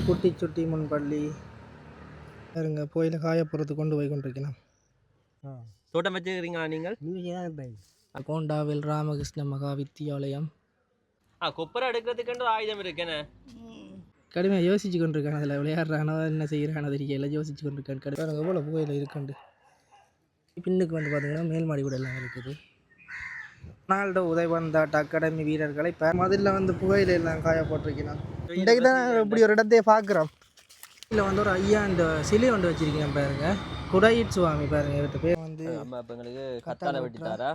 குட்டி சுட்டி முன்பள்ளி பாருங்க கோயிலை காயப்புறத்து கொண்டு போய் கொண்டிருக்கலாம். தோட்டம் வச்சுக்கிறீங்களா நீங்கள்? கோண்டாவில் ராமகிருஷ்ண மகா வித்தியாலயம். கொப்பரை எடுக்கிறதுக்கு ஆயுதம் இருக்குன்னு கடுமையாக யோசிச்சு கொண்டிருக்காங்க. அதில் விளையாடுறானோ என்ன செய்கிறானோ தெரியல, யோசிச்சு கொண்டிருக்கான்னு. கடுமையாக எவ்வளோ புகையில் இருக்குண்டு. பின்னுக்கு வந்து பார்த்தீங்கன்னா மேல் மாடி கூட எல்லாம் இருக்குது. ரொனால்டோ உதயபந்தாட்ட அகாடமி வீரர்களை மதிலில் வந்து புகையில எல்லாம் காய போட்டிருக்கலாம். இன்றைக்கு தான் இப்படி ஒரு இடத்தையே பார்க்குறோம். இதில் வந்து ஒரு ஐயாண்டு சிலை ஒன்று வச்சிருக்கேன் பாருங்க, குடையிட் சுவாமி பாருங்க. இவர்கிட்ட பேர் வந்து எங்களுக்கு கத்தாழை வெட்டிட்டாரா.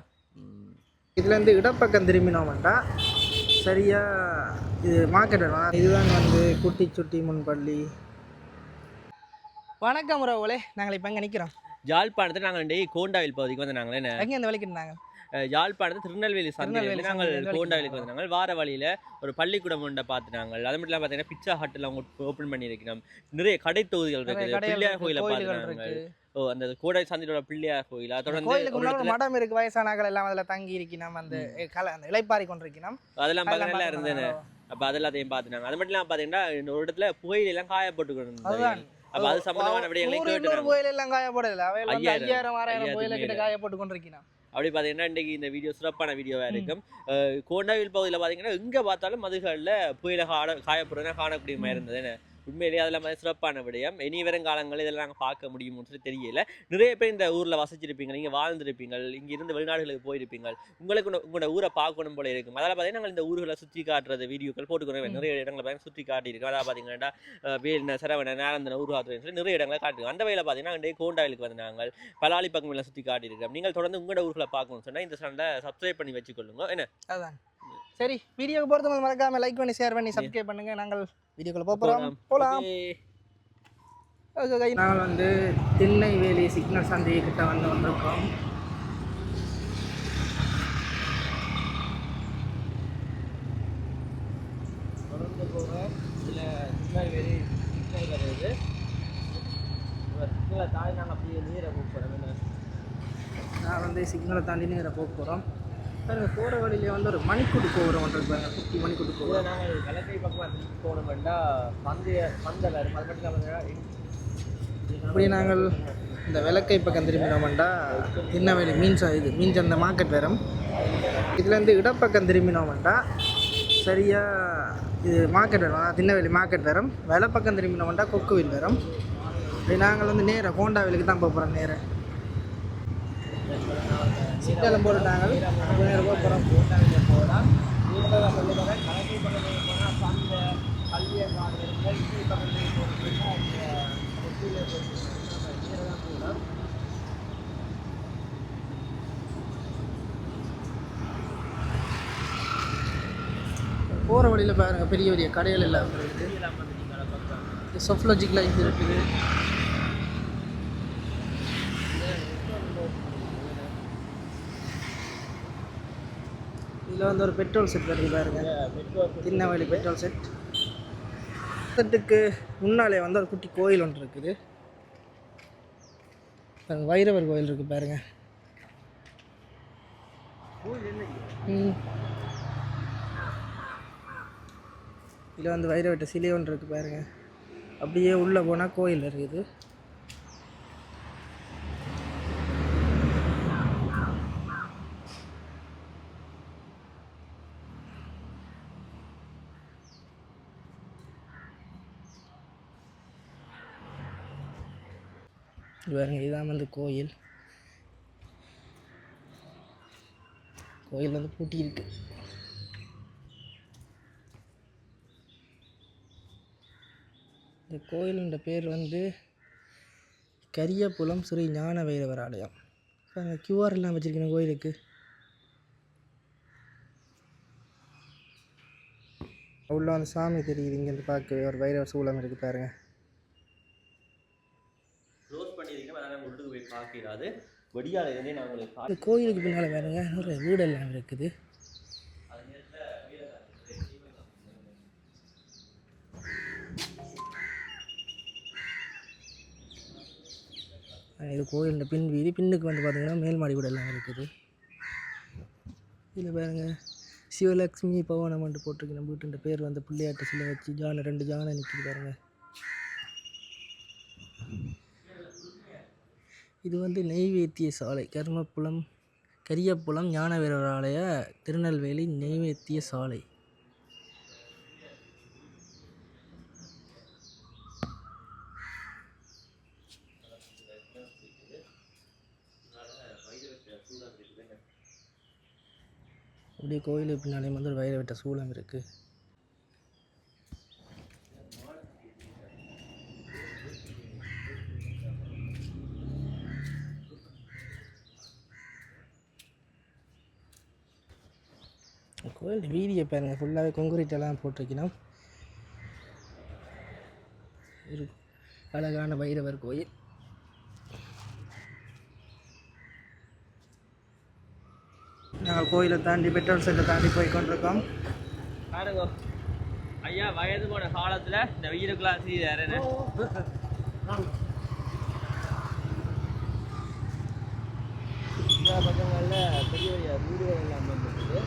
இதுலேருந்து இடப்பக்கம் திரும்பினோம்டா சரியா இது மார்க்கெட். இதுதான் வந்து குட்டி சுட்டி முன்பள்ளி. வணக்கம் உறவுகளே, நாங்கள் இப்போ எங்கே நிற்கிறோம்? யாழ்ப்பாணத்தில் நாங்கள் கோண்டாவில் பகுதிக்கு வந்து நாங்களே எங்கே அந்த வேலைக்கு இருந்தாங்க. யாழ்ப்பாணத்தில் திருநெல்வேலி சந்தையில் நாங்கள் கோண்டாவிலுக்கு வந்தாங்க. வார வழியில் ஒரு பள்ளிக்கூடம் ஒன்றை பார்த்துனாங்க. அது மட்டும் இல்லாமல் பார்த்தீங்கன்னா பிச்சா ஹட்டில் அவங்க ஓப்பன் பண்ணியிருக்கணும். நிறைய கடை தொகுதிகள் இருக்குது. பிள்ளையார் கோயிலை பார்த்துனாங்க. அந்த கோடை சந்தையோட பிள்ளையார் கோயில் தொடர்ந்து மடம் இருக்கு. வயசானாக்கள் எல்லாம் அதில் தங்கி இருக்கணும். அந்த இலைப்பாரி கொண்டிருக்கணும். அதெல்லாம் பக்கத்தில் இருந்தேன்னு அப்போ அதெல்லாத்தையும் பார்த்துனாங்க. அது மட்டும் இல்லாமல் பார்த்தீங்கன்னா இந்த ஒரு இடத்துல புகையிலாம் காயப்பட்டு கொண்டிருந்தாங்க. அப்போ அது சம்பந்தமான விடயங்களையும் கேட்டு புகையிலாம் காயப்படல. 5000 புகையில கிட்ட காயப்பட்டு கொண்டிருக்கணும். அப்படி பார்த்தீங்கன்னா இன்றைக்கி இந்த வீடியோ சிறப்பான வீடியோவாக இருக்கும். கோண்டாவில் பகுதியில் பார்த்தீங்கன்னா எங்கே பார்த்தாலும் மதுகளில் புயல காயப்படுறதுனா காணக்கூடிய மாதிரி இருந்தது. உண்மையிலேயே அதெல்லாம் மாதிரி சிறப்பான விடயம். இனி வரும் காலங்களில் இதெல்லாம் நாங்கள் பார்க்க முடியும்னு சொல்லி தெரியல. நிறைய பேர் இந்த ஊரில் வசிச்சிருப்பீங்க, நீங்கள் வாழ்ந்துருப்பீங்க, இங்கே இருந்து வெளிநாடுகளுக்கு போயிருப்பீங்க. உங்களோட ஊரை பார்க்கணும் போல இருக்கும். அதெல்லாம் பார்த்தீங்கன்னா நாங்கள் இந்த ஊர்களை சுற்றி காட்டுறது வீடியோக்கள் போட்டுக்கிறோம். நிறைய இடங்களை பார்த்தீங்கன்னா சுற்றி காட்டியிருக்கோம். அதாவது பார்த்தீங்கன்னா வேலின சரவண நேரந்தன ஊர்காட்டுறதுன்னு சொல்லி நிறைய இடங்களை காட்டிருக்கோம். அந்த வகையில் பார்த்தீங்கன்னா அங்கே கோண்டாவிலுக்கு வந்து நாங்கள் பலாலி பக்கமெல்லாம் சுற்றி காட்டியிருக்கோம். நீங்கள் தொடர்ந்து உங்களோட ஊர்களை பார்க்கணும்னு சொன்னால் இந்த சேனலை சப்ஸ்கிரைப் பண்ணி வச்சுக்கொள்ளுங்க. என்ன அதான் சரி, வீடியோக்கு போகிறது மறக்காம லைக் பண்ணி ஷேர் பண்ணி சப்ஸ்கிரைப் பண்ணுங்க. நாங்கள் வீடியோக்குள்ள போகலாம். நாங்கள் வந்து திருநெல்வேலி சிக்னல் சந்தை கிட்ட வந்திருக்கோம். தொடர்ந்து போகிறோம். இதில் திருநெல்வேலி சிக்னல் வருது. சிக்னலை தாண்டி நாங்கள் அப்படியே நீரை போகிறோம். நான் வந்து சிக்னலை தாண்டி நீரை போகிறோம். போகிற வழியிலே வந்து ஒரு மணிக்கூட்டு கோபுரம் ஒன்று இருப்பாங்க. குட்டி மணிக்கூட்டு கோபுரம். நாங்கள் விளக்கை பக்கம் போகணுமெண்டா பந்தை வரும். அது மட்டும் இப்படி நாங்கள் இந்த விளக்கை பக்கம் திரும்பினோம்டா திருநெல்வேலி மீன்ஸ் அந்த மார்க்கெட் வரும். இதுலேருந்து இடப்பக்கம் திரும்பினோம்டா சரியாக இது மார்க்கெட் வரும். திருநெல்வேலி மார்க்கெட் வரும். பக்கம் திரும்பினோம்டா கொக்குவில் வரும். இப்படி நாங்கள் வந்து நேராக கோண்டாவிலுக்கு தான் போகிறோம். நேராக சிக்னலும் போட்டுட்டாங்க. நேரம் போகிறோம். கோண்டாவிலே போகலாம். கலக்கை பக்கத்தில் போனால் சந்தை கல்வியை காடுகள் இப்படி பக்கத்தில் போகலாம். போகிற வழியில் பாருங்கள் பெரிய பெரிய கடைகள் எல்லாம் இருக்குது. சொஃப்லஜிக் லைஃப் இருக்குது. இதில் வந்து ஒரு பெட்ரோல் செட் வருது பாருங்க. திருநெல்வேலி பெட்ரோல் செட்டுக்கு முன்னாலே வந்து ஒரு குட்டி கோயில் ஒன்று இருக்குது. வைரவர் கோயில் இருக்குது பாருங்க. இதில் வந்து வைரவட்ட சிலை ஒன்று இருக்குது பாருங்க. அப்படியே உள்ளே போனால் கோயில் இருக்குது. பாருங்க, இதுதான் வந்து கோயில். கோயில் வந்து பூட்டி இருக்கு. இந்த கோயிலுன்ற பேர் வந்து கரியபுலம் ஸ்ரீ ஞான வைரவர் ஆலயம். கியூஆர் எல்லாம் வச்சிருக்கணும் கோயிலுக்கு. உள்ள வந்து சாமி தெரியுது. இங்கேருந்து பார்க்க ஒரு வைரவர் சூலம் இருக்குது பாருங்க. கோயிலுக்கு பின்னால் பாருங்க ஒரு வீடெல்லாம் இருக்குது. இது கோயிலில் பின் வீதி. பின்னுக்கு வந்து பார்த்தீங்கன்னா மேல் மாடி கூட எல்லாம் இருக்குது. இதில் பாருங்க சிவலக்ஷ்மி பவனம்ன்ட்டு போட்டிருக்கு. நம்ம வீட்டு பேர் வந்து பிள்ளையாட்டு சிலை வச்சு 2 ஜானை நிற்கிது பாருங்க. இது வந்து நெய்வேத்திய சாலை, கரியப்புலம் ஞானவீரர் ஆலய திருநெல்வேலி நெய்வேத்திய சாலை. அப்படியே கோயிலுக்கு பின்னாலே வந்து ஒரு வைரவட்ட சூளம் இருக்குது. கோயில் வீதியை பாருங்கள், ஃபுல்லாகவே கொங்குரீட் எல்லாம் போட்டிருக்கணும். ஒரு அழகான பைரவர் கோயில். நாங்கள் கோயிலை தாண்டி பெட்ரோல் சென்டரை தாண்டி போய் கொண்டிருக்கோம். பாருங்க ஐயா, வயது போன காலத்தில் இந்த வீடுக்குலாம் செய்தாருன்னு பக்கங்களில் பெரிய பெரிய வீடுகள் எல்லாம் வந்துருக்கு.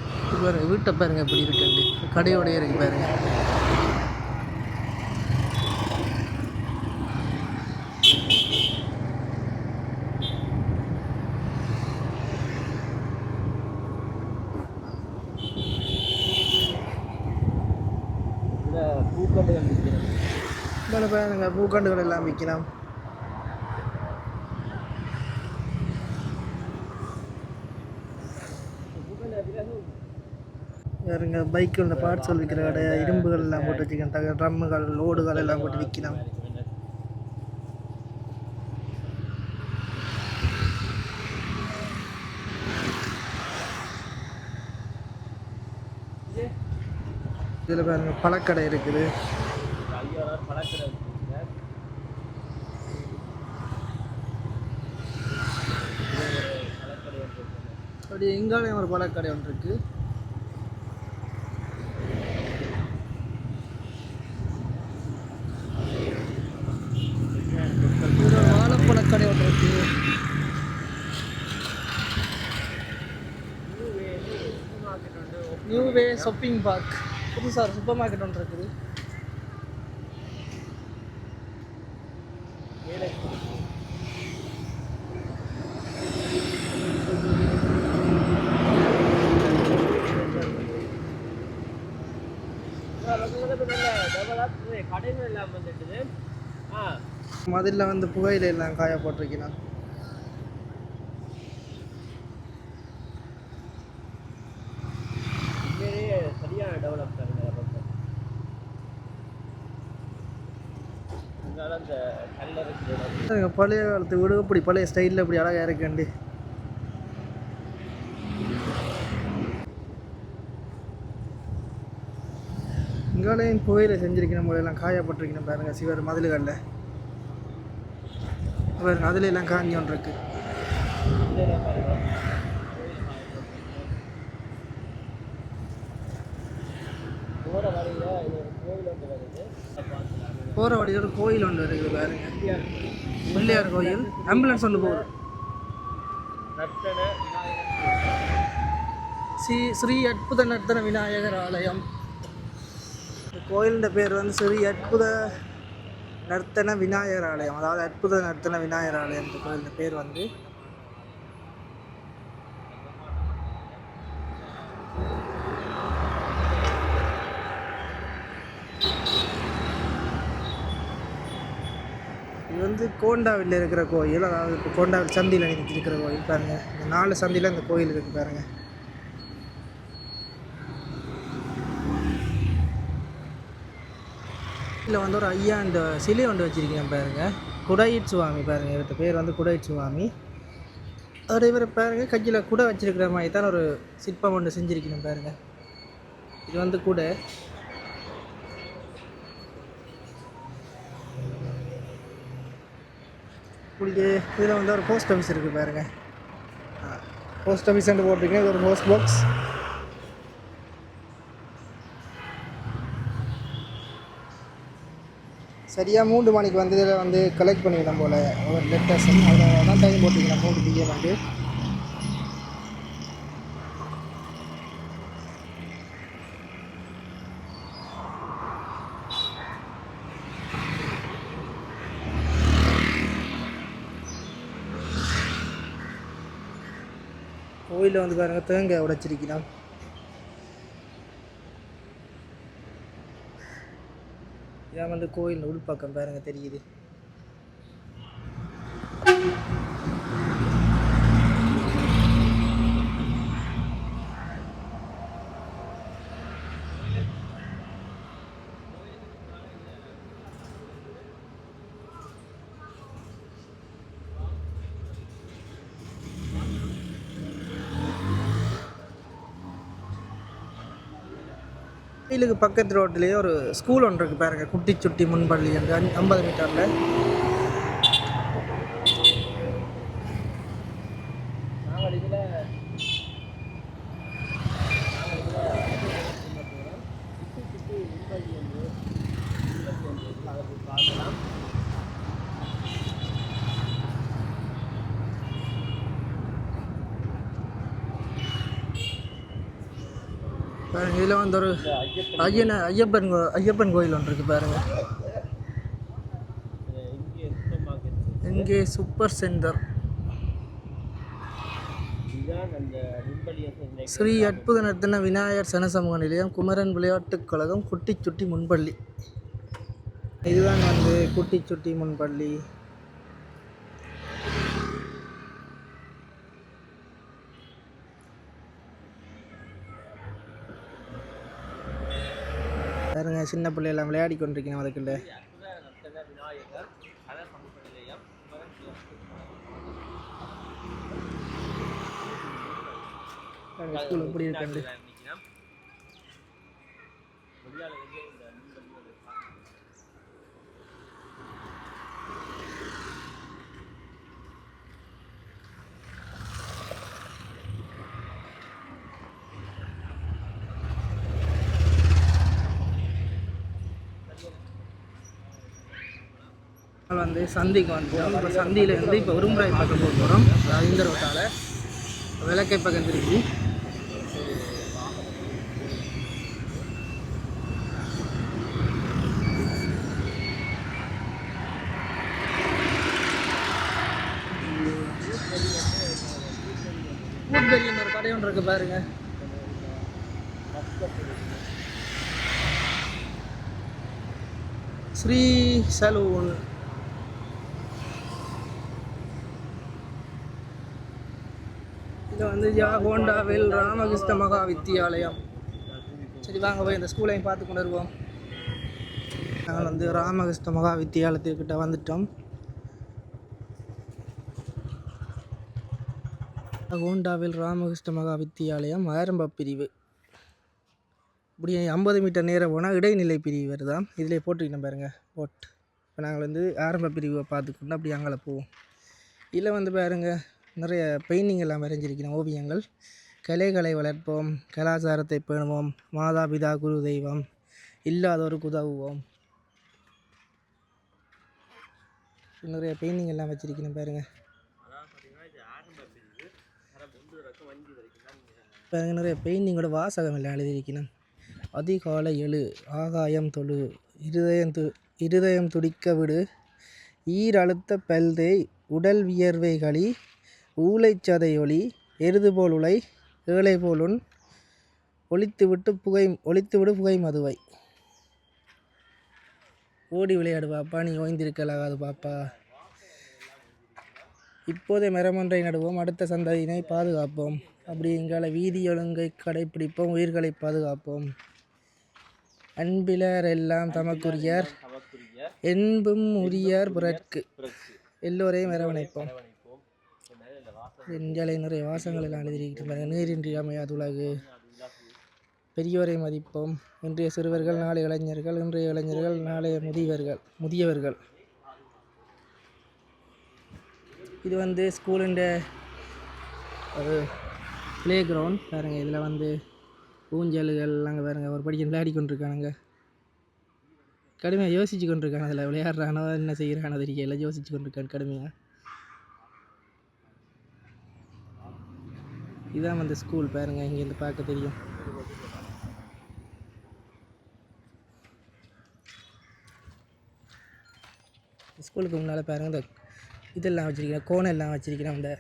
பாருங்க வீட்டை பாருங்க எப்படி இருக்குண்டு, கடையோடைய இருக்கு பாருங்க. பூக்கண்டுகள் விற்கிறோம். இதில் பாருங்க பூக்கண்டுகள் எல்லாம் விற்கலாம். வேறுங்க பைக்கில் இந்த பார்ட்ஸ் விற்கிற கடை, இரும்புகள் எல்லாம் போட்டு வச்சுக்கேன், ட்ரம்முகள் லோடுகள் எல்லாம் போட்டு விற்கலாம். இதில் பாருங்க பழக்கடை இருக்குது. பழக்கடை அப்படி எங்காலையும் ஒரு பழக்கடை ஒன்று இருக்குது. வாழைப்பழக்கடை ஒன்று இருக்குது. நியூ வே ஷாப்பிங் பார்க், புதுசாக சூப்பர் மார்க்கெட் ஒன்று இருக்குது. கடைகள் எல்லாம் வந்துட்டுது. மதிலில் வந்து புகையில எல்லாம் காய போட்டிருக்கணும். சரியான டெவலப் அந்த கல்லறை பழைய காலத்து வீடு இப்படி பழைய ஸ்டைலில் இப்படி அழகாக இருக்குண்டு. இங்காலையும் புகையில செஞ்சிருக்கணும் போல எல்லாம் காயப்பட்டிருக்கணும் பாருங்க. சிவர் மதில்களில் பாருங்க, அதுல எல்லாம் காஞ்சி ஒன்று இருக்கு. போகிற வழியில் ஒரு கோயில் ஒன்று இருக்குது பாருங்க, பிள்ளையார் கோயில். ஆம்புலன்ஸ் ஒன்று போகுது. ஸ்ரீ அற்புத நர்த்தன விநாயகர் ஆலயம். கோயிலின் பேர் வந்து ஸ்ரீ அற்புத நர்த்தன விநாயகர் ஆலயம், அதாவது அற்புத நர்த்தன விநாயகர் ஆலயம். இந்த கோயிலின் பேர் வந்து இது வந்து கோண்டாவில் இருக்கிற கோயில், அதாவது இப்போ கோண்டாவில் சந்தியில் இருக்கிற கோயில் பாருங்கள். இந்த 4 சந்தியில் இந்த கோயில் இருக்குது பாருங்கள். இதில் வந்து ஒரு ஐயா இந்த சிலை ஒன்று வச்சுருக்கேன் பாருங்கள், குடையிட் சுவாமி பாருங்கள். இவர்கிட்ட பேர் வந்து குடையிட் சுவாமி. அதோட இவரை பாருங்கள், கையில் குடை வச்சிருக்கிற மாதிரி தான் ஒரு சிற்பம் ஒன்று செஞ்சுருக்கணும் பாருங்கள். இது வந்து குடை. இதில் வந்து ஒரு போஸ்ட் ஆஃபீஸ் இருக்குது பாருங்கள். போஸ்ட் ஆஃபீஸ் போட்டிருக்கேன். இது ஒரு போஸ்ட் பாக்ஸ். சரியாக 3 மணிக்கு வந்து இதில் வந்து கலெக்ட் பண்ணிக்கலாம் போல் ஒரு லெட்டர்ஸ். அதில் தான் டைம் போட்டிருக்கேன் 3 PM வந்து. கோயிலில் வந்து பாருங்கள் தேங்காய் உடைச்சிருக்கலாம். இதான் வந்து கோயில் உள்பக்கம் பாருங்கள் தெரியுது. கோயிலுக்கு பக்கத்து ரோட்லேயே ஒரு ஸ்கூல் ஒன்று இருக்குது பாருங்கள், குட்டி சுட்டி முன்பள்ளி அந்த 50 மீட்டரில். நாங்கள் இதில் பார்க்கலாம். இதில் வந்து ஒரு ஐயப்பன் கோயில் ஒன்று இருக்குது பாருங்க. இங்கே சூப்பர் சென்டர் ஸ்ரீ அற்புத நர்த்தன விநாயகர் சனசமூக நிலையம், குமரன் விளையாட்டுக் கழகம், குட்டிச்சுட்டி முன்பள்ளி. இதுதான் வந்து குட்டிச்சுட்டி முன்பள்ளி. பாருங்க சின்ன பிள்ளையெல்லாம் விளையாடி கொண்டிருக்கணும் அதுக்குள்ள. ஸ்கூல் எப்படி இருக்கு? வந்து சந்திக்கு வந்துட்டோம். இப்போ சந்தியிலேருந்து இப்போ உருமுறை பக்கம் போக போகிறோம். இந்த ரோட்டால் விளக்கை பக்கம் திருப்பி ஊர்கரின்னு ஒரு கடை ஒன்று இருக்குது பாருங்க. ஸ்ரீ சலூன். இது வந்து ஹோண்டாவில் ராமகிருஷ்ண மகா வித்தியாலயம். சரி வாங்க போய் இந்த ஸ்கூலையும் பார்த்து கொண்டு வருவோம். நாங்கள் வந்து ராமகிருஷ்ண மகா வித்தியாலயத்துக்கிட்ட வந்துட்டோம். ஹோண்டாவில் ராமகிருஷ்ண மகா வித்தியாலயம் ஆரம்ப பிரிவு. இப்படி 50 மீட்டர் நேரம் போனால் இடைநிலை பிரிவு வருதான். இதில் போட்டுக்கிட்டோம் பாருங்கள் போட். இப்போ நாங்கள் வந்து ஆரம்ப பிரிவை பார்த்துக்கொண்டு அப்படி அங்கே போவோம். இதில் வந்து பாருங்கள் நிறைய பெயிண்டிங் எல்லாம் வரைஞ்சிருக்கிறோம், ஓவியங்கள். கலைகளை வளர்ப்போம், கலாச்சாரத்தை பேணுவோம், மாதா பிதா குரு தெய்வம், இல்லாதோருக்கு உதவுவோம். நிறைய பெயிண்டிங் எல்லாம் வச்சிருக்கணும் பாருங்கள். பாருங்கள் நிறைய பெயிண்டிங்கோட வாசகம் எல்லாம் எழுதியிருக்கணும். அதிகாலை எழு, ஆகாயம் தொழு, இருதயம் துடிக்க விடு, ஈரழுத்த பல்தே, உடல் வியர்வைகளி, ஊளைச்சதை ஒளி, எருது போல் உலை, ஏழை போல் உன், ஒளித்துவிடு புகை மதுவை. ஓடி விளையாடு பாப்பா, நீ ஓய்ந்திருக்கலாகாது பாப்பா. இப்போதே மரமொன்றை நடுவோம், அடுத்த சந்ததியினை பாதுகாப்போம். அப்படி எங்களை வீதி ஒழுங்கை கடைப்பிடிப்போம், உயிர்களை பாதுகாப்போம். அன்பிலர் எல்லாம் தமக்குரியர், என்பும் உரியார் பிறர்க்கு, எல்லோரையும் அரவணைப்போம். இந்தியாவில் நிறைய வாசங்கள் எல்லாம் எழுதியிருக்கின்றன. நீரின்றி அமையாது உலகு, பெரியோரை மதிப்போம், இன்றைய சிறுவர்கள் நாளை இளைஞர்கள், இன்றைய இளைஞர்கள் நாளைய முதியவர்கள். இது வந்து ஸ்கூலுண்ட ஒரு ப்ளே கிரவுண்ட் பாருங்கள். இதில் வந்து ஊஞ்சல்கள் அங்கே பாருங்கள், ஒரு படிக்க விளையாடி கொண்டிருக்கானுங்க. கடுமையாக யோசிச்சு கொண்டிருக்காங்க. அதில் விளையாடுறானோ என்ன செய்கிறானோ தெரியல, யோசிச்சு கொண்டிருக்கான் கடுமையாக. இதான் வந்து ஸ்கூல் பாருங்கள், இங்கேருந்து பார்க்க தெரியும். ஸ்கூலுக்கு முன்னால் பாருங்கள் இந்த இதெல்லாம் வச்சுருக்கிறேன், கோணம் எல்லாம் வச்சுருக்கிறேன். இந்த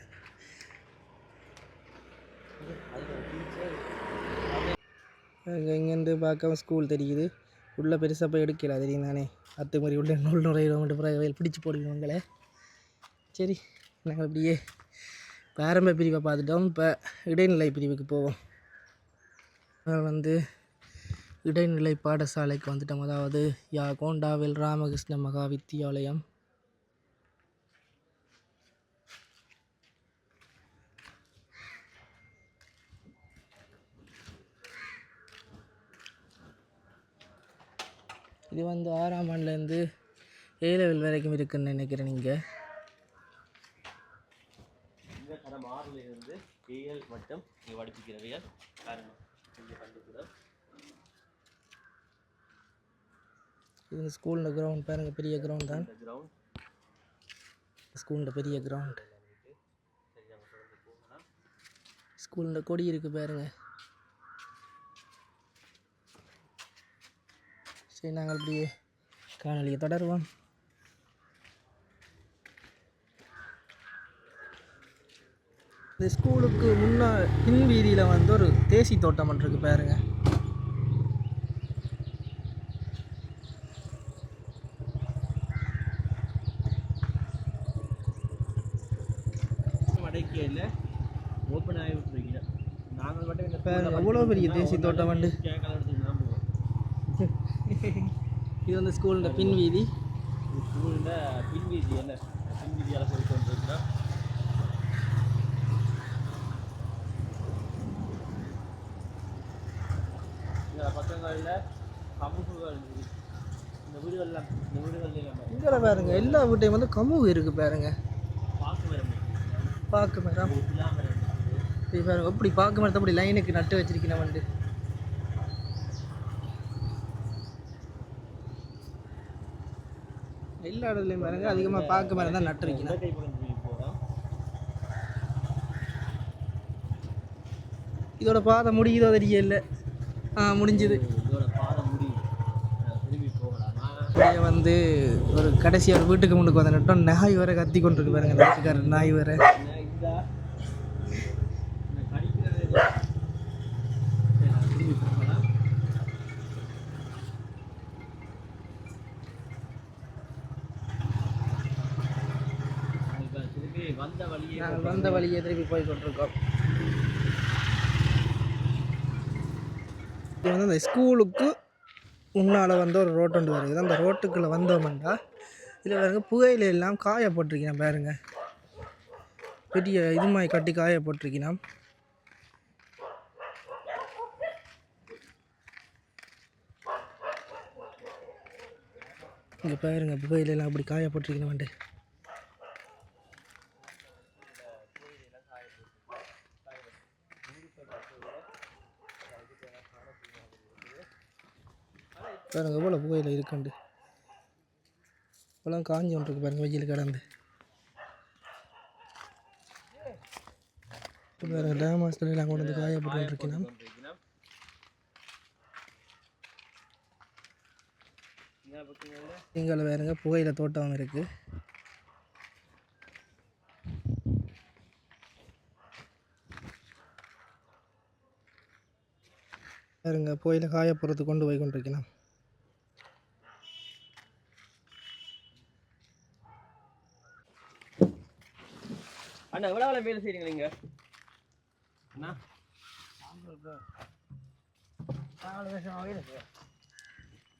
இங்கேருந்து பார்க்க ஸ்கூல் தெரியுது. உள்ளே பெருசாக போய் எடுக்கல தெரியும் தானே. அத்துமாரி உள்ள நுழையிறவங்க பிறகு பிடிச்சி போடுவீங்களே. சரி, நாங்கள் அப்படியே ஆரம்ப பிரிவை பார்த்துட்டோம். இப்போ இடைநிலை பிரிவுக்கு போவோம். இடைநிலை பாடசாலைக்கு வந்துட்டோம். அதாவது கோண்டாவில் ராமகிருஷ்ண மகா வித்தியாலயம். இது 6ஆம் ஆண்டுலேருந்து A level வரைக்கும் இருக்குன்னு நினைக்கிறேன். நீங்கள் இந்த தரம் 6ல் இருந்து AL மட்டும் இங்கே படிப்பிக்கிறவையால் காரணம் இங்கே கண்டுக்கிறோம். இது ஸ்கூலில் கிரவுண்ட் பாருங்கள். பெரிய கிரவுண்ட் தான். ஸ்கூலில் பெரிய கிரவுண்ட். ஸ்கூலில் கொடி இருக்குது பாருங்கள். சரி, நாங்கள் அப்படியே காணொலியை தொடருவோம். இந்த ஸ்கூலுக்கு பின் வீதியில் ஒரு தேசி தோட்டம் இருக்குது பாருங்கள். மடைக்கையில் ஓப்பன் ஆகி விட்டுருக்கீங்க. நாங்கள் மட்டும் இந்த பாருங்கள் எவ்வளோ பெரிய தேசி தோட்டம் வந்து. இது ஸ்கூலில் பின் வீதி. ஸ்கூலில் பின் வீதி என்ன பின் வீதியால் போய் கொண்டிருக்கிறோம். இந்த பக்கங்களில் கமுகுகள் இந்த வீடுகள்லாம் இங்கே பாருங்க. எல்லா வீட்டையும் கமுகு இருக்குது பாருங்க. பாக்கு மரம் பாருங்க. எப்படி பாக்கு மரத்தை அப்படி லைனுக்கு நட்டு வச்சிருக்கேன் வந்து. எல்லா இடத்துலையும் பாருங்க அதிகமாக பாக்கு மரம் தான் நட்டுருக்கேன். இதோட பாதை முடியுதோ தெரியல. முடிஞ்சுது. ஒரு கடைசியாக ஒரு வீட்டுக்கு முன்னுக்கு வந்து நட்டோம். நாய் வர கத்தி கொண்டிருக்கு பாருங்க. நாய்க்காரர் நாய் வர. நாங்கள் வந்த வழியே திருப்பி போய் கொண்டிருக்கோம். இது இந்த ஸ்கூலுக்கு முன்னால் ஒரு ரோட்டு ஒன்று வருது. அந்த ரோட்டுக்குள்ளே வந்தோம்னா இதில் பாருங்க புகையில எல்லாம் காய போட்டிருக்கேன் பாருங்க. பெரிய இது மாதிரி கட்டி காய போட்டிருக்கேன். இங்கே பாருங்க புகையில எல்லாம் அப்படி காய போட்டிருக்கேன் வந்து. பாருங்க எவ்வளோ புகையில் இருக்குண்டு. இப்போலாம் காஞ்சி ஒன்றுருக்கு பாருங்க வெயில் கடந்து. இப்போ பாருங்க டேம் ஹாஸ்டல்லாம் கொண்டு வந்து காயப்பட்டுருக்கேன். இங்கே பாருங்க புகையில் தோட்டம் இருக்குது. பாருங்க புகையில் காயப்படுறது கொண்டு போய் கொண்டிருக்கேன். அண்ணா எவ்வளோ வேலை செய்கிறீங்க நீங்கள்? அண்ணா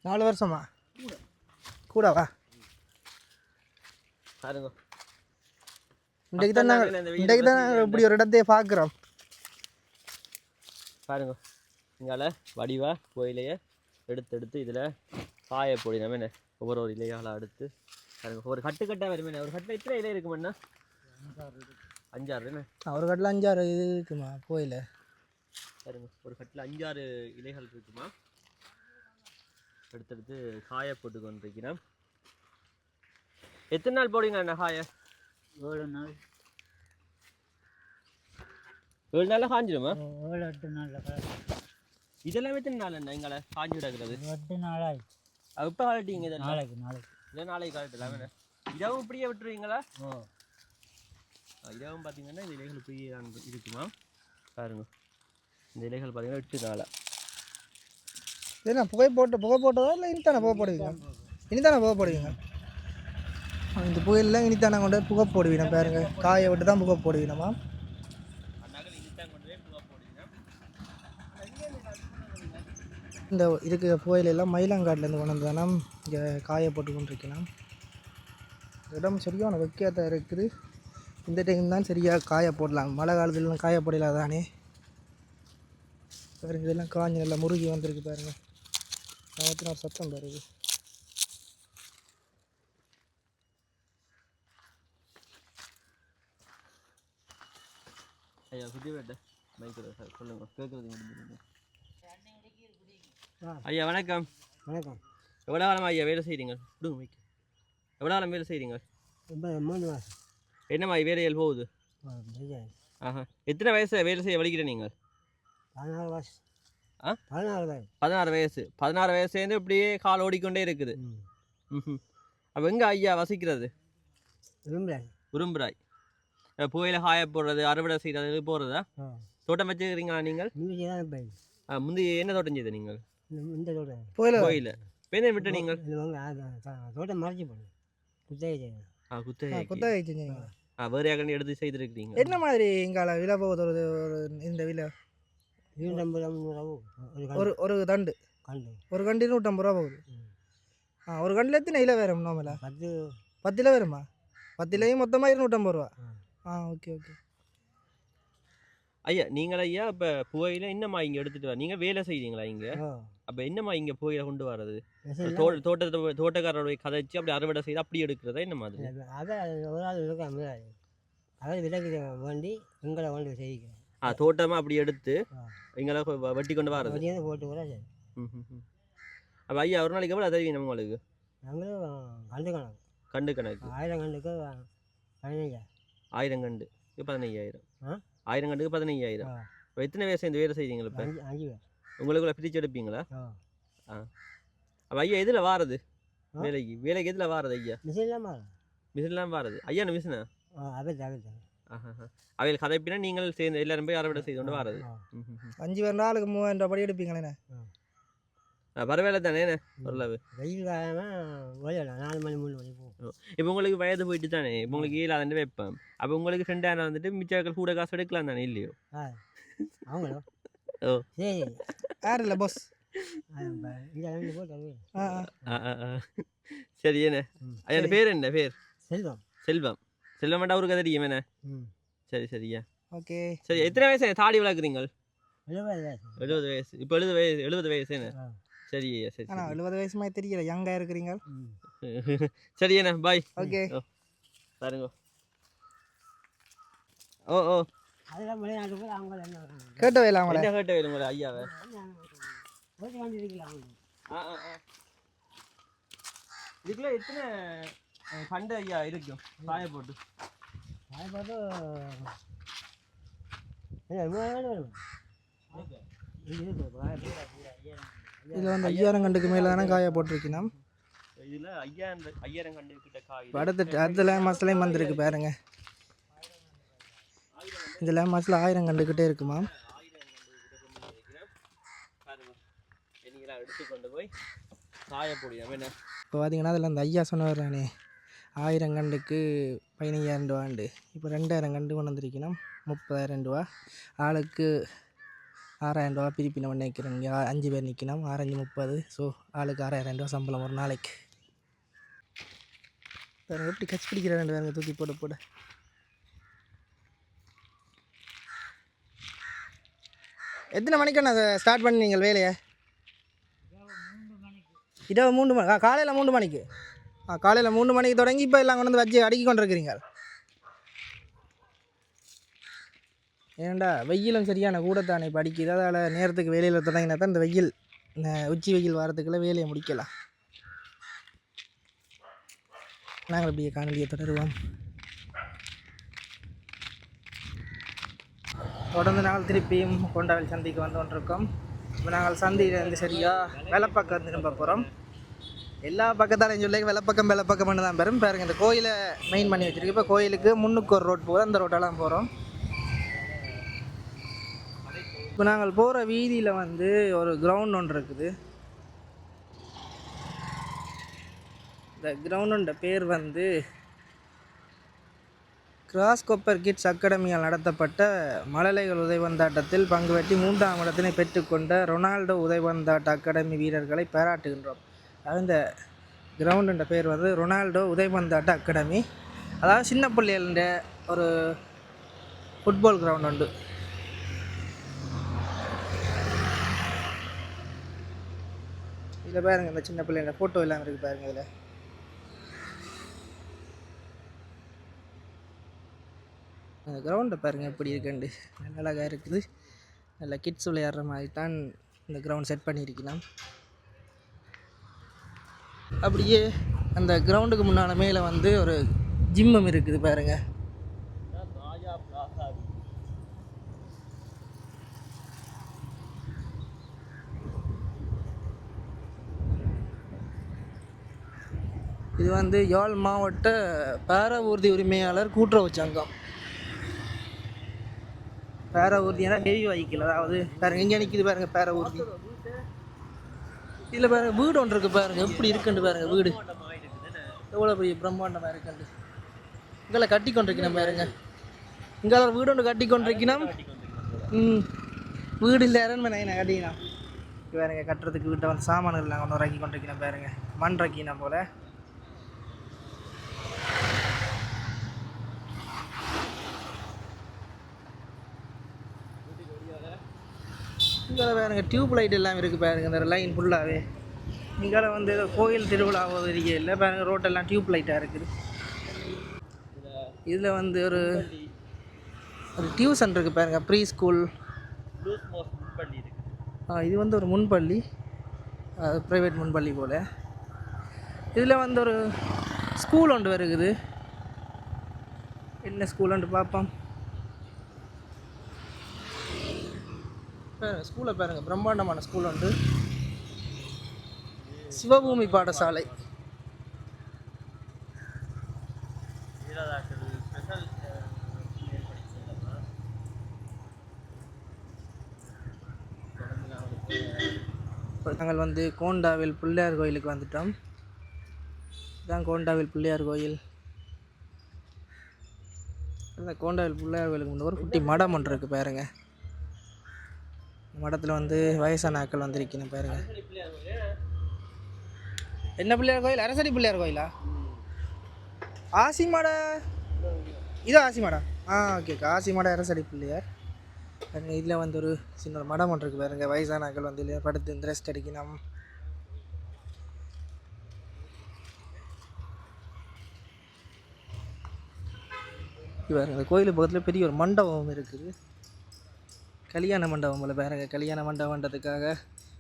4 வருஷமா கூடவா? பாருங்க இன்றைக்கு தான் இப்படி ஒரு இடத்தையே பார்க்குறோம். பாருங்க இங்கால வடிவா கோயிலையே எடுத்து இதில் காய பொடி நம்ம என்ன ஒவ்வொரு இலையால் எடுத்து பாருங்க. ஒரு கட்டாக வருமே. ஒரு கட்டில் இத்தனை இலை இருக்குமெண்ணா? 5-6 என்ன? ஒரு கட்டில் 5-6 இது இருக்குமா கோயில? பாருங்க ஒரு கட்டில் 5-6 இலைகள் இருக்குமா. எடுத்து காய போட்டு கொண்டிருக்கிறேன். எத்தனை நாள் போடுங்க அண்ணா காய? 7 நாள். 7 நாளில் காஞ்சிடுமா? 7-8 நாளில். இதெல்லாம் எத்தனை நாள் அண்ணா இங்கே காஞ்சி விடாக்குறது? 8 நாளாய். எப்போ காலட்டிங்க? இதை நாளைக்கு இதை நாளைக்கு காலட்டலாம். இதவும் இப்படியே விட்டுருவீங்களா? இதவும் பார்த்தீங்கன்னா இந்த இலைகள் இப்படியே இருக்குமா. பாருங்க இந்த இலைகள் பார்த்தீங்கன்னா 8 நாளாக இது நான் புகை போட்டதா இல்லை இனித்தானே புகை போடுவீங்க? இனித்தானே புகை போடுவீங்க? இந்த புகையெல்லாம் இனித்தானே கொண்டு புகை போடுவீங்க பாருங்க. காயை விட்டு தான் புகை போடுவீங்கம்மா. இந்த இருக்கிற புகையிலெல்லாம் மயிலங்காட்டிலேருந்து கொண்டு வந்து தானே இங்கே காயை போட்டு கொண்டிருக்கலாம். இடம் சரியான வைக்காதான் இருக்குது. இந்த டைம் தான் சரியாக காய போடலாம். மழை காலத்துலலாம் காய போடலாம் தானே. பாருங்க இதெல்லாம் காஞ்சி நல்லா முருகி வந்திருக்கு பாருங்க. நான் ஒரு சத்தம் பாருங்க. ஐயா சுற்றி வேட்டை மைக்கில் சொல்லுங்க கேட்குறது. ஐயா வணக்கம். வணக்கம். எவ்வளோ காலமாக ஐயா வேலை செய்கிறீங்க? கொடுங்க மைக்கு. எவ்வளோ காலம் வேலை செய்கிறீங்க? 3 மாதம். என்னம்மா வேலைகள் போகுது? ஆஹா. எத்தனை வயசு வேலை செய்ய வலிக்கிற நீங்கள்? 14 வயசு. 16 வயசு. 16 வயசுலேருந்து இப்படியே கால் ஓடிக்கொண்டே இருக்குது. அப்போ எங்கே ஐயா வசிக்கிறது? உரும்புராய். புகையில காய போடுறது, அறுவடை செய்கிறது போகிறதா? தோட்டம் வச்சுக்கிறீங்களா நீங்கள்? முந்தி என்ன தோட்டம் செய்த நீங்கள்? கோயில பேனை விட்டு நீங்கள் தோட்டம் மறைச்சி போடுங்க. குத்தகை வேறு யாக்கண்டி எடுத்து செய்திருக்கிறீங்க. என்ன மாதிரி இங்கால விலை போகுது? ஒரு இந்த விலை 250 ஒரு தண்டு. ஒரு கண்டு 150 ரூபா போகுது. ஒரு கண்டில் எத்தனை இலை வேறும்? நார்மலா 10 இலை வருமா? 10 இலையும் மொத்தமாக 250 ரூபா. Okay okay. ஐயா நீங்கள் ஐயா இப்போ புகையில என்னம்மா இங்கே எடுத்துகிட்டு வர நீங்கள் வேலை செய்கிறீங்களா இங்கே? அப்போ என்னம்மா இங்கே புகையில கொண்டு வர்றது? தோட்டக்காரரோட கதைச்சு அப்படி அறுவடை செய்து அப்படி எடுக்கிறதா என்ன மாதிரி? அதை ஒரு ஆள் இருக்காங்க, அதை விலைக்கு வேண்டி எங்களை கொண்டு செய்கிறேன். தோட்டமாக அப்படி எடுத்து எங்களை வெட்டி கொண்டு வர்றது போட்டு கூட சரி. அப்போ ஐயா ஒரு நாளைக்கு எவ்வளோ தருவீங்க உங்களுக்கு? நாங்களும் கண்டு கணக்கு 1000 கண்டுக்கு 15,000. 1000 கண்டு 15,000. 1000 கண்டுக்கு 15,000. இப்போ எத்தனை பேர் சேர்ந்து வேலை செய்கிறீங்களா? இப்போ 5 பேர். உங்களுக்குள்ள பிரித்து எடுப்பீங்களா? அப்போ ஐயா எதில் வாரது வேலைக்கு எதில் வாரது ஐயா? மிஷின்லாம் வாரது. ஐயா மிஷினா? அவையில் கதைப்பினா நீங்கள் சேர்ந்து எல்லாரும் போய் அறுவடை செய்து கொண்டு வாரது. 5 பேர் நாளுக்கு 3000 ரூபா படி எடுப்பீங்களே? பரவாயில்ல தானே ஓரளவு. வெயில் காலமாக 4 மணி 3 மணி போகும். இப்போ உங்களுக்கு வயது போயிட்டு தானே, இப்போ உங்களுக்கு 7,000 வைப்பேன். அப்போ உங்களுக்கு 2,000 வந்துட்டு மிச்சம் கூட காசு எடுக்கலாம் தானே இல்லையோ? அவங்களோ சரி யார் இல்லை பாஸ்? சரி என்ன ஐயா பேர் என்ன பேர்? செல்வம். செல்வம். செல்வம் வேண்டாம் அவருக்கு தெரியும் என்ன? சரி சரியா. ஓகே சரி எத்தனை வயசு தாடி வளர்க்குறீங்க? 70 வயசு. இப்போ 70 வயசு என்ன? சரி ஐயா சரி. 70 வயசு மாதிரி தெரியல, யங்காக இருக்கிறீங்க. சரி என்ன பாய். ஓகே பாருங்க. ஓ அதெல்லாம் வெளிநாட்டுக்கு அவங்க என்ன கேட்ட வேலை அவங்கள என்ன கேட்ட வேலை உங்களை ஐயாவை? இதுக்குள்ள எத்தனை கண்டு ஐயா இருக்கும் காய போட்டு? இதில் வந்து 5000 கண்டுக்கு மேலே தானே காய போட்டிருக்கணும். இதில் 5000 கண்டு கிட்ட காய். அடுத்த மாதத்துலேயும் வந்திருக்கு பாருங்க. இதில் மாதத்தில் 1000 கண்டுக்கிட்டே இருக்குமா? எடுத்துக்கொண்டு போய் காய போடுவோம் என்ன. இப்போ பார்த்தீங்கன்னா அதில் அந்த ஐயா சொன்னவர் தானே 1000 கண்டுக்கு 15,000 ரூபாண்டு. இப்போ 2000 கண்டு கொண்டு வந்திருக்கணும் 30,000 ரூபா. ஆளுக்கு 6,000 ரூபா பிரிப்பின பண்ணி வைக்கிறோங்க. 5 பேர் நிற்கணும். 6 5 30. ஸோ ஆளுக்கு 6,000 ரூபா சம்பளம் ஒரு நாளைக்கு. வேறு எப்படி கட்சி பிடிக்கிற 2 பேருங்க தூக்கி போட எத்தனை மணிக்கு அதை ஸ்டார்ட் பண்ணி நீங்கள் வேலையை? இரவு 3 மணி. காலையில் 3 மணிக்கு. காலையில் 3 மணிக்கு தொடங்கி இப்போ எல்லாம் கொண்டு வந்து வச்சு அடுக்கி கொண்டு இருக்கிறீங்க. ஏன்டா வெயிலும் சரியான கூடத்தானே இப்போ அடிக்குது. அதால் நேரத்துக்கு வேலையில் தொடங்கினா தான் இந்த வெயில் உச்சி வெயில் வாரத்துக்குள்ளே வேலையை முடிக்கலாம். நாங்கள் அப்படியே காணொலியை தொடருவோம். தொடர்ந்து நாங்கள் திருப்பியும் கொண்டாவில் சந்திக்கு வந்து கொண்டிருக்கோம். இப்போ நாங்கள் சந்தியிலேருந்து சரியாக வெள்ளப்பக்கம் திரும்ப போகிறோம். எல்லா பக்கத்தாலையும் சொல்லி வெள்ளப்பக்கம் தான் பெறும் பாருங்க. இந்த கோயிலை மெயின் பண்ணி வச்சுருக்கு. இப்போ கோயிலுக்கு முன்னுக்கு ஒரு ரோட் போகிறோம். அந்த ரோட்டெல்லாம் போகிறோம். இப்போ நாங்கள் போகிற வீதியில் வந்து ஒரு கிரவுண்ட் ஒன்று இருக்குது. இந்த கிரவுண்டோட பேர் வந்து கிராஸ் கொப்பர் கிட்ஸ் அகாடமியால் நடத்தப்பட்ட மழலைகள் உதைபந்தாட்டத்தில் பங்கு பெற்றி 3ஆம் இடத்தினை பெற்றுக்கொண்ட ரொனால்டோ உதைபந்தாட்ட அகாடமி வீரர்களை பாராட்டுகின்றோம். அந்த கிரவுண்டோட பேர் வந்து ரொனால்டோ உதைபந்தாட்ட அகாடமி. அதாவது சின்ன பிள்ளைகள ஒரு ஃபுட்பால் கிரவுண்ட் உண்டு. இதில் பாருங்கள், இந்த சின்ன பிள்ளைங்க ஃபோட்டோ எல்லாம் இருக்குது பாருங்கள். இதில் அந்த கிரவுண்டை பாருங்கள் எப்படி இருக்குண்டு, நல்ல அழகாக இருக்குது. நல்லா கிட்ஸ் விளையாடுற மாதிரி தான் இந்த கிரவுண்ட் செட் பண்ணியிருக்கலாம். அப்படியே அந்த கிரவுண்டுக்கு முன்னால் மேலே வந்து ஒரு ஜிம்மும் இருக்குது பாருங்கள். இது வந்து யாழ் மாவட்ட பாரா ஊர்தி உரிமையாளர் கூட்டுறவு சங்கம். பாரா ஊர்தினா ஹெவி வெஹிக்கிள், அதாவது பாருங்க இங்கே நிற்கிது பாருங்கள் பாரா ஊர்தி. இதில் பாருங்கள் வீடு ஒன்று இருக்குது பாருங்கள், எப்படி இருக்குன்னு பாருங்கள். வீடு எவ்வளோ பெரிய பிரம்மாண்டமாக இருக்குண்டு. இங்கே கட்டி கொண்டிருக்கணும் பாருங்க. இங்கே வீடு ஒன்று கட்டி கொண்டிருக்கணும். வீடு இல்லை அரண்மனை நான் கட்டிக்கணும். பாருங்க கட்டுறதுக்கு வீட்டை வந்து சாமான்கள் நாங்கள் ஒன்று இறக்கி கொண்டிருக்கணும் பாருங்க. மண் இறக்கினா போல். இங்கே பாருங்க டியூப் லைட் எல்லாம் இருக்குது பாருங்கள். இந்த லைன் ஃபுல்லாகவே இங்கே வந்து கோயில் திருவிழாவோ இல்லை பாருங்கள். ரோட்டெல்லாம் டியூப் லைட்டாக இருக்குது. இதில் வந்து ஒரு டியூஷன் இருக்குது பாருங்கள், ப்ரீ ஸ்கூல். இது வந்து ஒரு முன்பள்ளி, ப்ரைவேட் முன்பள்ளி போல். இதில் வந்து ஒரு ஸ்கூல் ஒன்று வருகுது. என்ன ஸ்கூல் ஒன்று பார்ப்போம். ஸ்கூலை பாருங்கள், பிரம்மாண்டமான ஸ்கூல் உண்டு. சிவபூமி பாடசாலை. நாங்கள் வந்து கோண்டாவில் பிள்ளையார் கோயிலுக்கு வந்துட்டோம். இதுதான் கோண்டாவில் பிள்ளையார் கோயில். இந்த கோண்டாவில் பிள்ளையார் கோயிலுக்கு முன்னாடி ஒரு குட்டி மடம் ஒன்று இருக்குது பாருங்க. மடத்தில் வந்து வயசான ஆட்கள் வந்திருக்கணும் பாருங்க. என்ன பிள்ளையார் கோயில்? அரசடி பிள்ளையார் கோயிலா? ஆசிமாடா, இது ஆசிமாடா. ஓகே, ஆசிமாடா அரசடி பிள்ளையார். இதில் வந்து ஒரு சின்ன ஒரு மடம் ஒன்று இருக்குது பாருங்க. வயசான ஆட்கள் வந்து இல்லையா படுத்து ரெஸ்ட் அடிக்கணும். பாருங்க இந்த கோயிலுக்கு பக்கத்தில் பெரிய ஒரு மண்டபம் இருக்குது. கல்யாண மண்டபம் போல் பாருங்க. கல்யாண மண்டபன்றதுக்காக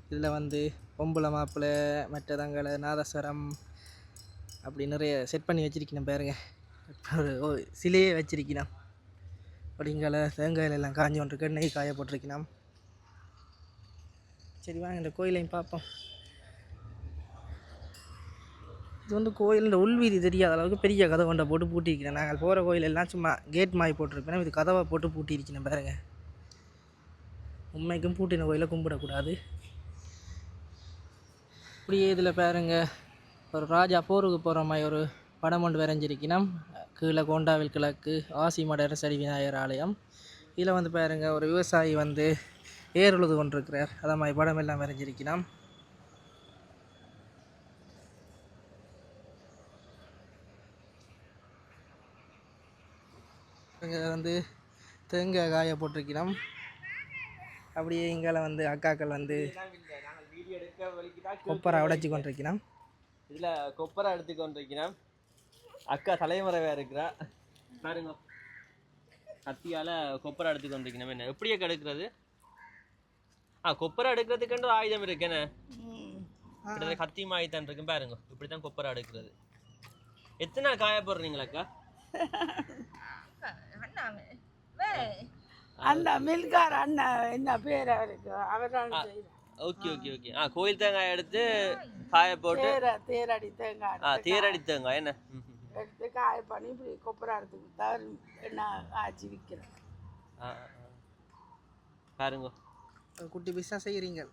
இதில் வந்து பொம்பளை மாப்பிள்ளை மற்றதங்களை நாதஸ்வரம் அப்படி நிறைய செட் பண்ணி வச்சிருக்கணும் பாருங்க. ஒரு சிலையே வச்சிருக்கணும். அப்படிங்கால தேங்காயில் எல்லாம் காஞ்சி கொண்டிருக்கு, நெய் காய போட்டிருக்கணும். சரி வாங்க இந்த கோயிலையும் பார்ப்போம். இது வந்து கோயிலில் உள்வீதி தெரியாத அளவுக்கு பெரிய கதவை கொண்ட போட்டு பூட்டியிருக்கிறேன். நாங்கள் போகிற கோயிலெல்லாம் சும்மா கேட் மாறி போட்டிருப்பேன். இது கதவை போட்டு பூட்டியிருக்கணும் பாருங்க. உண்மைக்கும் பூட்டின கோயிலை கும்பிடக்கூடாது. இப்படியே இதில் பாருங்க ஒரு ராஜா போருக்கு போகிற மாதிரி ஒரு படம் ஒன்று வரைஞ்சிருக்கணும். கீழே கோண்டாவில் கிழக்கு ஆசிமட அரசடி விநாயகர் ஆலயம். இதில் வந்து பாருங்க ஒரு விவசாயி வந்து ஏர் உழுது கொண்டிருக்கிறார். அதை மாதிரி படம் எல்லாம் வரைஞ்சிருக்கணும். இங்கே வந்து தேங்காய் காய போட்டிருக்கணும். அப்படியே இங்கால வந்து அக்காக்கள் வந்து கொப்பரை உடைச்சி கொண்டிருக்கணும். இதில் கொப்பரை எடுத்து கொண்டிருக்கணும். அக்கா தலைமுறையாக இருக்கிறா பாருங்க. கத்தியால் கொப்பரை எடுத்து கொண்டிருக்கணும். என்ன எப்படியே கெடுக்கிறது? கொப்பரை எடுக்கிறதுக்குன்ற ஆயுதம் இருக்கு. என்ன கிட்டத்தட்ட கத்தி ஆயுதம் இருக்கு பாருங்க. இப்படி தான் கொப்பரை எடுக்கிறது. எத்தனை காய போடுறீங்களாக்கா? அந்த மில்கார் அண்ணா என்ன பேர் அவருக்கு? அவரால் ஓகே ஓகே ஓகே. கோயில் தேங்காய் எடுத்து காய போட்டு தேரடி தேங்காய் தேரடி தேங்காய் என்ன எடுத்து காய பண்ணி இப்படி கொப்பரை எடுத்து தவிர என்ன ஆச்சு விற்கிறேன் பாருங்க. குட்டி பிஸ்னஸ் செய்கிறீங்க,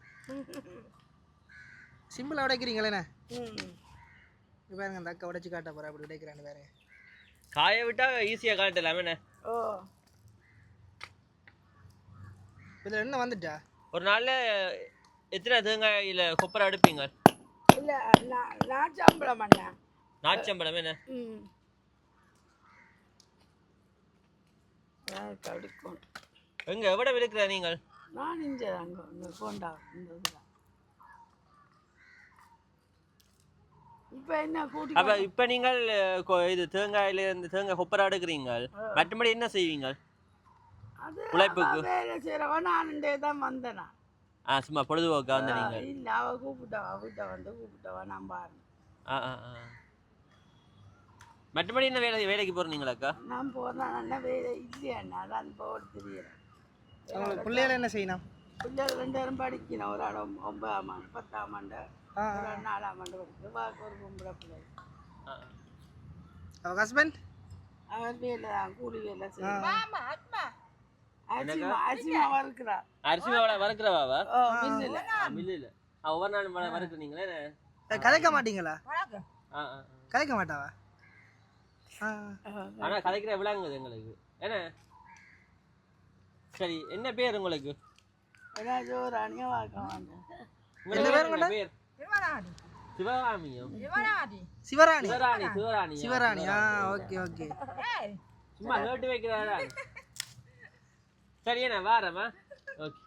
சிம்பிளாக உடைக்கிறீங்களே. இது பாருங்க அந்த அக்கா உடைச்சு காட்ட போகிறா அப்படி உடைக்கிறான்னு பாருங்க. காய விட்டா ஈஸியாக காட்டலாம் என்ன. ஓ இதில் என்ன வந்துட்டா ஒரு நாளில் எத்தனை தேங்காயில் கொப்பரை அடுப்பீங்க? இல்லை நான் சம்பளம் அண்ணா. நாச்சம்பழம் என்ன? ம் கடிக்கும். எங்க எவ்வளோ விற்கிற நீங்கள்? நான் இங்கே அங்கே இங்கே கொண்டா இந்த இதில். இப்போ என்ன கூட்டி அப்போ இப்போ நீங்கள் இது தேங்காயிலேருந்து தேங்காய் கொப்பரை அடுக்குறீங்க, மற்றபடி என்ன செய்வீங்க அது உழைப்புக்கு? வேலை செய்கிறவன் நானுண்டே தான் வந்தேனா. சும்மா பொழுதுபோக்கா வந்து நீங்கள்? இல்லை அவள் கூப்பிட்டவா வீட்டை வந்து கூப்பிட்டவா நான் பாருங்க. மற்றபடி என்ன வேலைக்கு போகிறீங்களாக்கா? நான் போகிறேன் அண்ணா வேலை இல்லையாண்ணா அதான் போக தெரியல. உங்களுக்கு பிள்ளைகளை என்ன செய்யணும்? பிள்ளைகள் 2 பேரும் படிக்கணும். ஒரு ஆள் 9ஆம் ஆண்டு 10ஆம் ஆண்டு, ஒரு ஆள் 4ஆம் ஆண்டு படிக்குது. வாக்கு ஒரு பொம்பளை பிள்ளை. அவங்க ஹஸ்பண்ட் அவர் வேலை தான் கூலி வேலை செய்யணும். அரிசிமா வறுக்கிறா. அரிசி மாவை வறுக்கிறவாவா? மில்லில் மில்லில் ஒவ்வொரு நாள் வறுக்குறீங்களே. கதைக்க மாட்டீங்களா? கதைக்க மாட்டாவா? ஆனா கதைக்கிற விளாங்குது எங்களுக்கு என்ன. சரி, என்ன பேர் உங்களுக்கு? ஜோராணியா பார்க்க மாட்டேன். என்ன பேர்? சிவகாமியோ? சிவராணி. சிவராணி. சிவராணி. சிவராணி. Okay okay. சும்மா கேட்டு வைக்கிறாரா? சரி, என்ன வாரமா? ஓகே.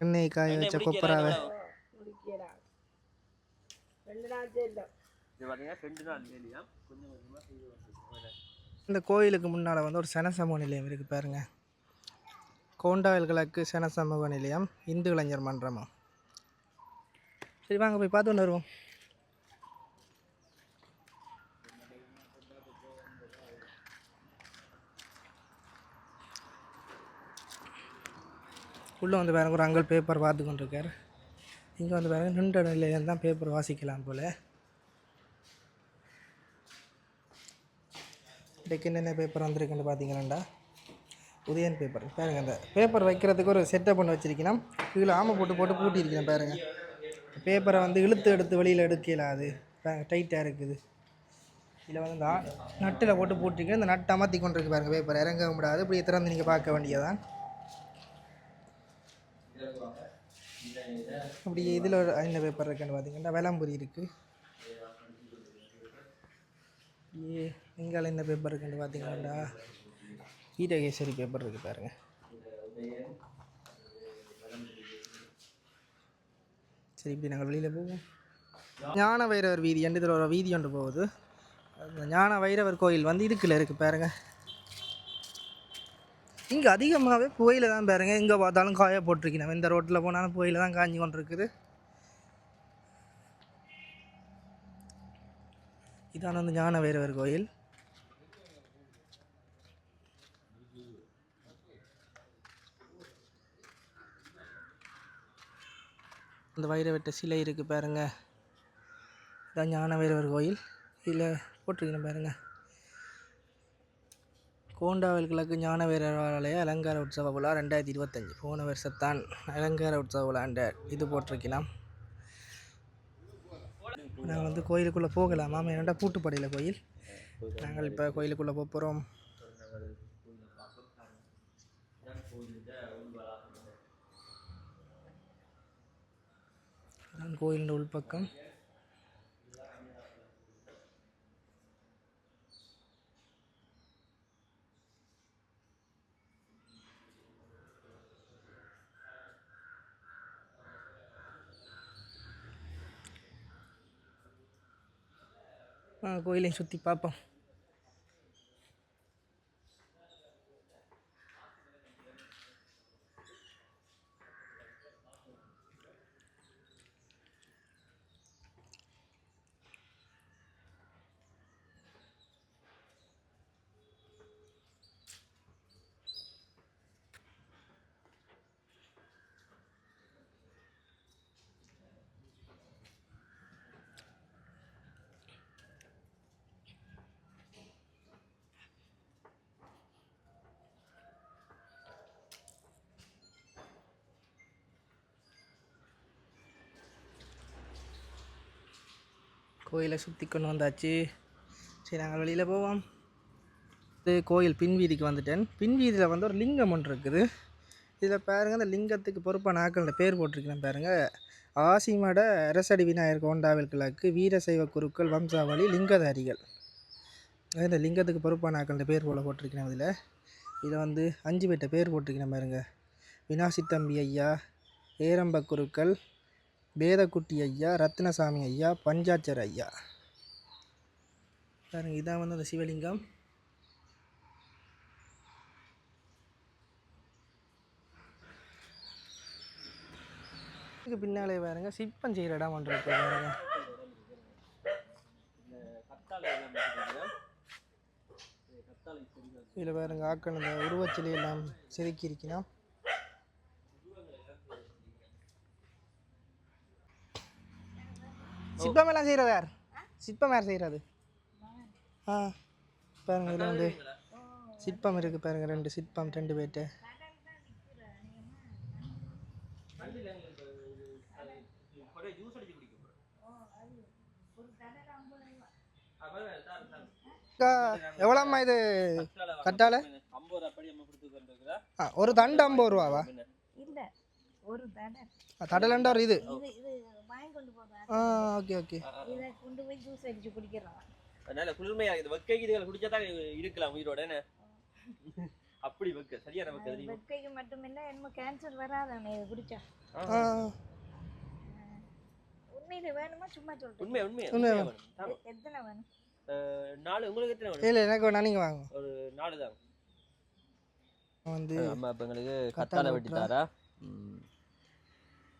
எண்ணெய் காய வச்ச கொப்பராவை முடிக்கிறா 2 நாள் செல்லும். இது பார்த்தீங்கன்னா 2 நாள் இல்லையா, கொஞ்சம் கொஞ்சமாக செய்து வந்துருக்கோம். இந்த கோயிலுக்கு முன்னால் வந்து ஒரு சனசமூக நிலையம் இருக்குது பாருங்க. கோண்டாவில் கிழக்கு சனசமூக நிலையம், இந்து இளைஞர் மன்றமா. சரி வாங்க போய் பார்த்து கொண்டு வருவோம். உள்ளே வந்து பாருங்க ஒரு அங்கல் பேப்பர் பார்த்து கொண்டிருக்கார். இங்கே வந்து பாருங்க நின்ற நிலையில் தான் பேப்பர் வாசிக்கலாம் போல். இன்றைக்கு என்னென்ன பேப்பர் வந்திருக்குன்னு பார்த்தீங்கன்னாண்டா உதயன் பேப்பர் பாருங்க. அந்த பேப்பர் வைக்கிறதுக்கு ஒரு செட்டப் பண்ணி வச்சிருக்கணும். கீழே ஆமை போட்டு போட்டு பூட்டியிருக்கணும் பாருங்க. பேப்பரை வந்து எடுத்து வெளியில் எடுக்கல, அது பாருங்க டைட்டாக இருக்குது. இதில் வந்து இந்த நட்டில் போட்டு பூட்டிருக்கேன். இந்த நட்டை அமர்த்தி கொண்டு இருக்கு பாருங்க. பேப்பர் இறங்க முடியாது, இப்படி திறந்து நீங்கள் பார்க்க வேண்டியதான். அப்படி இதில் என்ன பேப்பர் இருக்குன்னு பார்த்தீங்கன்னா வேளாம்புரி இருக்குது. எங்கால என்ன பேப்பர் இருக்குன்னு பார்த்தீங்கன்னா வீரகேசரி பேப்பர் இருக்குது பாருங்க. சரி, இப்படி நாங்கள் வெளியில் போவோம். ஞான வைரவர் வீதி என்று இதில் ஒரு வீதி ஒன்று போகுது. அந்த ஞான வைரவர் கோயில் வந்து இதுக்குள்ள இருக்குது பாருங்க. இங்கே அதிகமாகவே புகையில தான் பாருங்க. எங்கே பார்த்தாலும் காய போட்டிருக்கணும். இந்த ரோட்டில் போனாலும் புகையில தான் காஞ்சி கொண்டு இருக்குது. இதான வந்து ஞான வைரவர் கோயில். இந்த வைரவட்ட சிலை இருக்குது பாருங்க. இதான் ஞான வைரவர் கோயில். இதில் போட்டிருக்கணும் பாருங்க. கோண்டாவில் கிழக்கு ஞான வைரவாலய அலங்கார உற்சவ விழா 2025 போன வருஷத்தான் அலங்கார உற்சவ விழாண்ட இது போட்டிருக்கலாம். நாங்கள் வந்து கோயிலுக்குள்ளே போகலாமா? என்னடா பூட்டுப்படையில் கோயில். நாங்கள் இப்போ கோயிலுக்குள்ளே போக போகிறோம். கோயிலின் உள்பக்கம். கோயிலையும் சுற்றி பார்ப்போம். கோயிலை சுற்றி கொண்டு வந்தாச்சு. சரி நாங்கள் வெளியில் போவோம். இது கோயில் பின்வீதிக்கு வந்துட்டேன். பின்வீதியில் வந்து ஒரு லிங்கம் ஒன்று இருக்குது. இதில் பாருங்கள், இந்த லிங்கத்துக்கு பொறுப்பான ஆக்களில் பேர் போட்டிருக்கிறேன் பாருங்கள். ஆசிமட அரசடி விநாயகர் கோண்டாவில் கிழக்கு வீரசைவ குருக்கள் வம்சாவளி லிங்கதாரிகள். இந்த லிங்கத்துக்கு பொறுப்பான ஆக்களில் பேர் போட்டிருக்கிறேன். இதில் வந்து 5 பேர்கிட்ட பேர் போட்டிருக்கிறேன் பாருங்க. வினாசித்தம்பி ஐயா, ஏரம்ப குருக்கள், வேதக்குட்டி ஐயா, ரத்னசாமி ஐயா, பஞ்சாட்சர் ஐயா. பாருங்க, இதான் வந்து அந்த சிவலிங்கம். இதுக்கு பின்னாலே பாருங்க சிற்பம் செய்கிற இடம் ஒன்று இருக்கு பாருங்க. இதில் பாருங்க ஆக்கள் இந்த உருவச்சிலை எல்லாம் செதுக்கி இருக்கணும். சிற்பம் எல்லாம் செய்கிறது யார்? சிற்பம் யார் செய்கிறது? பாருங்க, இதில் வந்து சிற்பம் இருக்குது பாருங்க. 2 சிற்பம் 2 பேர்ட்டு. எவ்வளோம்மா இது கட்டால? ஒரு தண்டு 50 ரூபாவா? தடலண்டா ஒரு இது. Okay okay. அதனால குளிர்மையா இது வெக்கைக்கு இதுகளை குடிச்சா தான் இருக்கலாம் உயிரோட. அப்படி வெக்க சரியான வெக்க தெரியும். வெக்கைக்கு மட்டும் இல்ல, என்ன கேன்சர் வராதானே இது குடிச்சா. உண்மையில வேணுமா சும்மா சொல்றேன்? உண்மையா வேணும். எத்தனை வேணும்? 4. உங்களுக்கு எத்தனை வேணும்? இல்லை, எனக்கு வேணா நீங்கள் வாங்க. ஒரு 4 தான் வந்து. அம்மா இப்போ எங்களுக்கு கத்தாழை வெட்டி தாரா.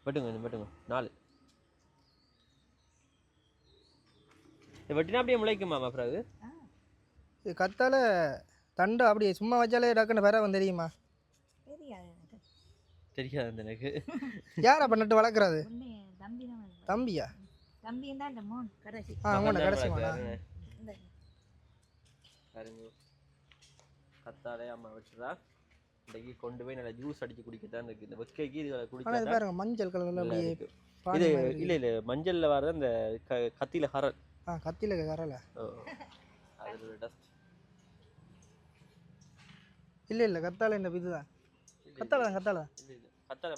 வெட்டுங்க 4 வெட்டினா அப்படியே முளைக்குமாம்மா பிறகு? இது கத்தாழை தண்டு அப்படியே சும்மா வச்சாலே டக்குன்னு வேற வந்து தெரியுமா? தெரியாது எனக்கு. யார் அப்போ நட்டு வளர்க்குறது? தம்பியா? தம்பின்னா இந்த மோன் கடைசி. கடைசி பாருங்க, கத்தாழை அம்மா வச்சுதா இன்றைக்கு கொண்டு போய் நல்லா ஜூஸ் அடிச்சு குடிக்கத்தான் இருக்கு. இந்த வெக்கைக்கு இதுகளை குடிச்சா பாருங்க மஞ்சள் கலர்ல அப்படியே இது இல்லை மஞ்சள்ல வர அந்த கத்தியில கரல். கத்தியில கரல. அது ஒரு டஸ்ட். இல்லை கத்தாழை இந்த இதுதான். கத்தாழை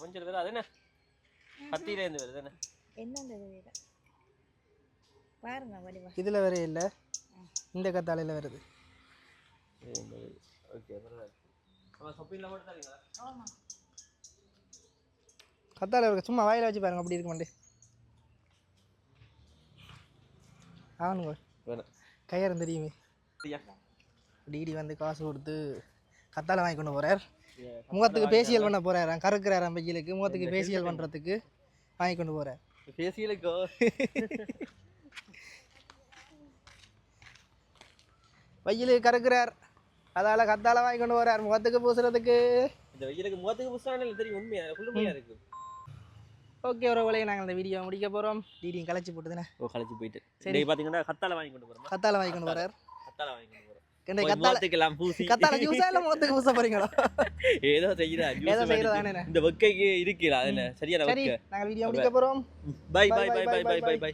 மஞ்சள் வேற. அது என்ன கத்தியில இருந்து வருது என்ன? என்னது பாருங்க வடிவா. இதுல வேற இல்ல, இந்த கத்தாழையில வருது. ஓகே பரவாயில்லை. நம்ம ஷாப்பிங்ல மட்டும் தரீங்களா? ஆமா. கத்தாழை இருக்கு, சும்மா வாயில வச்சு பாருங்க அப்படி இருக்க மாட்டே. ஆனுங்க வேணும் கையாரம் தெரியுமே. டிடி வந்து காசு கொடுத்து கத்தாழை வாங்கி கொண்டு போறார். முகத்துக்கு ஃபேஷியல் பண்ண போறாராம். கருக்குறாராம் வெயிலுக்கு. முகத்துக்கு ஃபேஷியல் பண்றதுக்கு வாங்கி கொண்டு போறார். ஃபேஷியலுக்கு வெயிலுக்கு கருக்குறார், அதால கத்தாழை வாங்கி கொண்டு போறார் முகத்துக்கு பூசுறதுக்கு. இந்த வெயிலுக்கு முகத்துக்கு பூசுறானே தெரியும். உண்மையா குளுமையா இருக்கு. ஓகே, ஒரு வேலையை நாங்கள் இந்த வீடியோ முடிக்க போகிறோம். டிடியும் கலைச்சி போட்டுதானே? கலைச்சி போயிட்டு சரி பார்த்தீங்கன்னா கத்தாழை வாங்கி கொண்டு போகிறோம். கத்தாழை வாங்கி கொண்டு போகிறார். கத்தாழை வாங்கி கொண்டு போகிறோம். கத்தாழை ஜூஸா இல்லை முகத்துக்கு பூச போறீங்களா? ஏதோ செய்யறா. இந்த வெக்கைக்கு இருக்குல்ல, அது என்ன சரியான வெக்கை. நாங்கள் வீடியோ முடிக்க போகிறோம். பை.